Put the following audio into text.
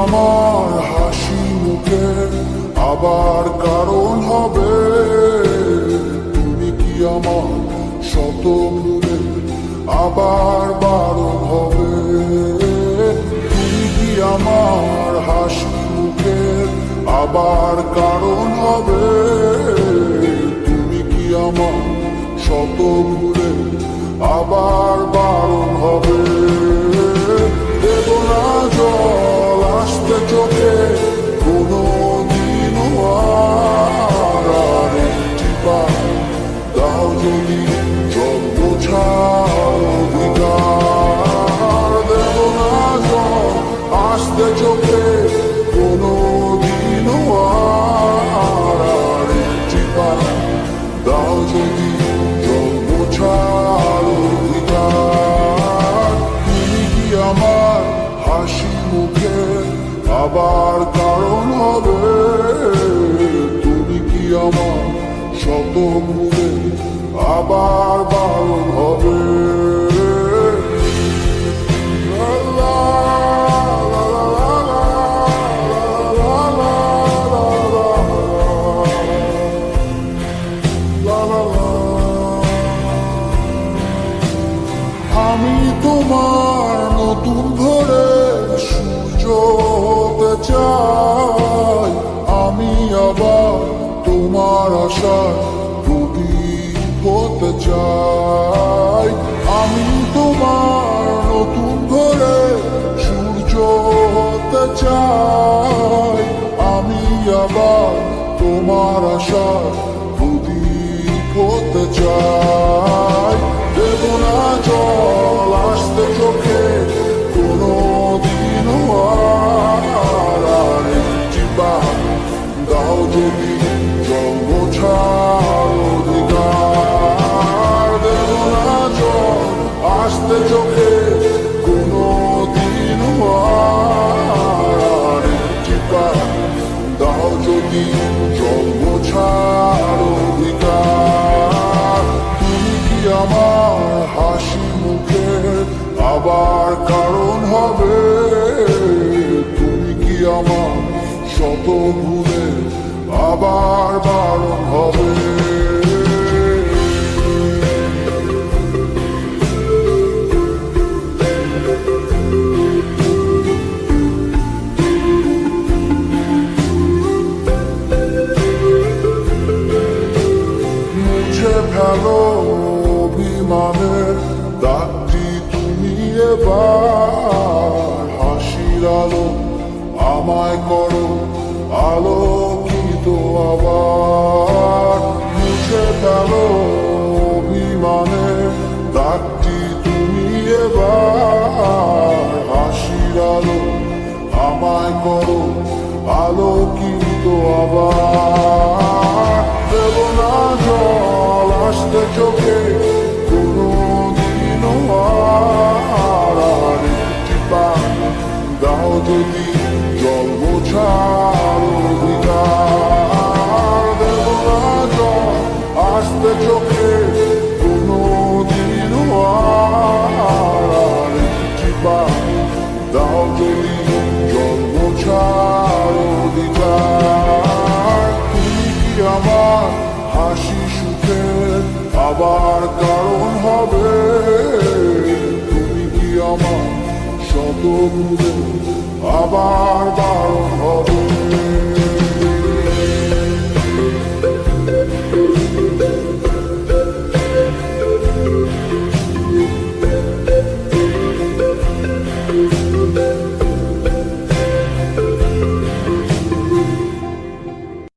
আমার হাসি মুখে আবার কারণ হবে, তুমি কি আমার শত ভুলে আবার বারণ হবে। তুমি কি আমার হাসি মুখে আবার কারণ হবে, তুমি কি আমার শত ভুলে আবার বারণ হবে। দেব না জল আসতে চোখে কোনো দিনও আর একটি বার, দাও যদি জল মোছার অধিকার। দেব না জল আসতে চোখে কোনো দিনও আর একটি বার, দাও যদি জল মোছার অধিকার। তুমি কি আমার হাসি মুখে আবার কারণ হবে, তুমি কি আমার শত ভুলে আবার বারণ হবে। আমি তোমার নতুন ভোরের সূর্য হতে চাই, আমি আবার তোমার আশার প্রদীপ হতে চাই। আমি তোমার নতুন ভোরের সূর্য হতে চাই, আমি আবার তোমার আশার প্রদীপ হতে চাই। দেব না জল আসতে চোখে কোনো দিনও আর একটি বার, দাও যদি জল মোছার অধিকার। দেব না জল আসতে চোখে কোনো দিনও আর একটি বার, দাও যদি জল মোছার অধিকার। তুমি কি আমার হাসি মুখে আবার কারণ হবে, তুমি কি আমার শত ভুলে আবার বারণ হবে। মুছে ফেলো অভিমানের দাগটি তুমি এবার, হাসির আলো আমায় করো আলোকিত আবার। মুছে ফেলো অভিমানের দাগটি তুমি এবার, হাসির আলো আমায় করো আলোকিত আবার। দেব না জল আসতে চোখে কোনো দিনও আর একটি বার, দাও যদি জল মোছার অধিকার। দেব না জল আসতে চোখে কোনো দিনও আর একটি বার, দাও যদি জল মোছার অধিকার। তুমি কি আমার হাসি সুখের আবার কারণ হবে, তুমি কি আমার শত ভুলে আবার